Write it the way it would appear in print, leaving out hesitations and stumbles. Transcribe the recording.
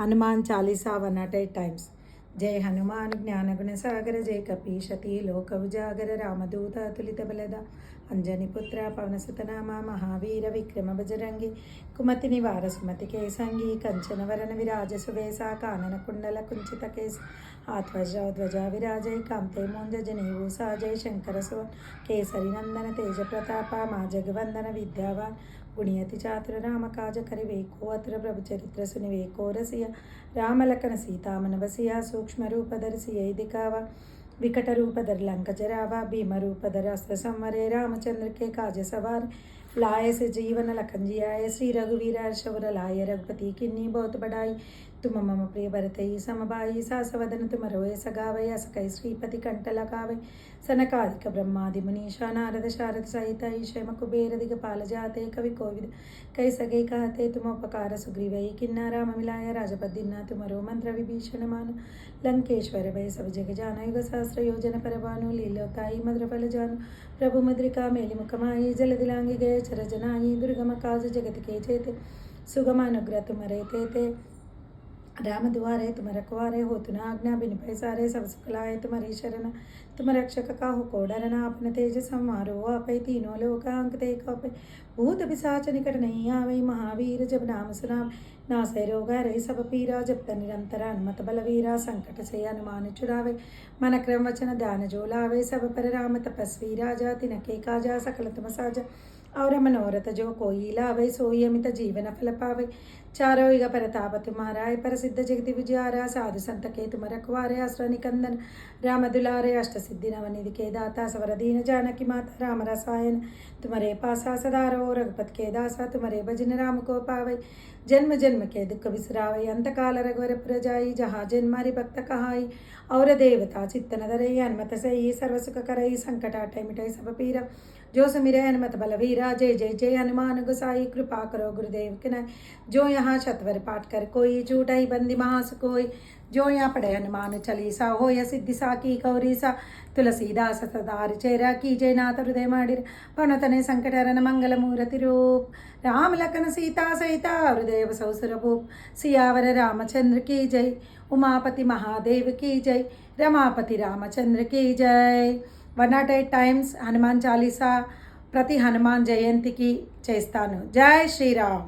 Hanuman Chalisa 108 times. जय हनुमान ज्ञान गुण सागर जय कपीशति लोक उजागर रामदूत अतुलित बलदा अंजनी पुत्र पवन सुत नामा महावीर विक्रम बजरंगी कुमति निवार सुमति के संगी कंचन वरन विराज सुवेशा कानन कुंडल कुंचित केस हाथवज्र ध्वजा विराजय कांते मोंज जनेऊ साजय शंकर सुवन केसरी नंदन तेज प्रताप मा जगवंदन विद्यावान गुणियति चातुर राम काज करिवेको अत्र प्रभु चरित्र सुनिवेको रसिया राम लखन सीता मन बसिया सूक्ष्म रूप धरसिय दिखावा विकट रूप धर लंक जरावा भीम रूप धर अस्त्र संवरे रामचंद्र के काज सवार लाए से जीवन लखन जियाए श्री रघुवीर हर्षवर लाए रघुपति किन्नी बहुत बढ़ाई तुम मम प्रिय भरते समबाई सास वदन तुम रोए सगावे असकै श्रीपति कंठ लगावे सनकादिक ब्रह्मादि मुनीषा नारद शारद सहित ईशम कुबेर दिगपाल जाते कवि कोविद कई सगे कहते तुम उपकार सुग्रीवै किन्ना राम मिलाय राजपद दीन्ना तुमरो मंत्र विभीषण मान लंकेश्वर भय सब जग जान युग सहस्र योजन पर भानु लीलोताई मद्र फल जानु प्रभु मुद्रिका मेलि मुखमाई जल दिलांगी गए चर जनाई दुर्गम काज जगत के जेते सुगम अनुग्रह तुम रहते थे राम दुआरे तुम रखवारे हो तुना आज्ञा बिन पैसारे सब सुखलाए तुम्हारी शरण तुम रक्षक काहू को डरना अपने तेज संवारो आपै तीनों लोक अंकते कपै भूत पिशाच निकट नहीं आवे महावीर जब नाम सुनाम नासै रोग रही सब पीरा जब तन निरंतर हनुमत बलवीरा संकट से हनुमान छुड़ावे मन क्रम वचन ध्यान जो लावे सब पर राम तपस्वी राजा तिनके काजा सकल तुम साजा और मनोरथ जो कोई लावे सोई अमित जीवन फल पावे चारों युग परताप तुम्हारा पर सिद्ध जगति विजयारा साधु संत के तुम रखवारे आश्रय निकंदन राम दुलारे अष्ट सिद्धि नवनिधि के दाता सवर दीन जानकी माता राम रसायन तुम्हारे पासा सदा रहो रघुपत के दासा तुम्हारे भजन राम को पावे जन्म जन्म के दुख बिसरावे अंत काल रघुवर पुर जाई जहाँ जन्म हरि भक्त कहाई और देवता चित्तन धरई हनुमत सही सर्व सुख करई संकट हटै मिटै सब पीरा जो सुमिरै हनुमत बलवीरा जय जय जय हनुमान गोसाई कृपा करो गुरुदेव की नाय जो यहाँ छतवर पाठ कर कोई झूठाई बंदी महास कोई जो यहाँ पढ़े हनुमान चालीसा हो या सिद्धि सा की कौरी सा तुलसीदास सदार चेरा की जय नाथ हृदय माडिर पवनतने संकट हरण मंगल मूर्ति रूप राम लखन सीता सहिता हृदय सौसुर भूप सियावर रामचंद्र की जय उमापति महादेव की जय रमापति रामचंद्र की जय 108 टाइम्स हनुमान चालीसा प्रति हनुमान जयंती की చేస్తాను जय श्री राम।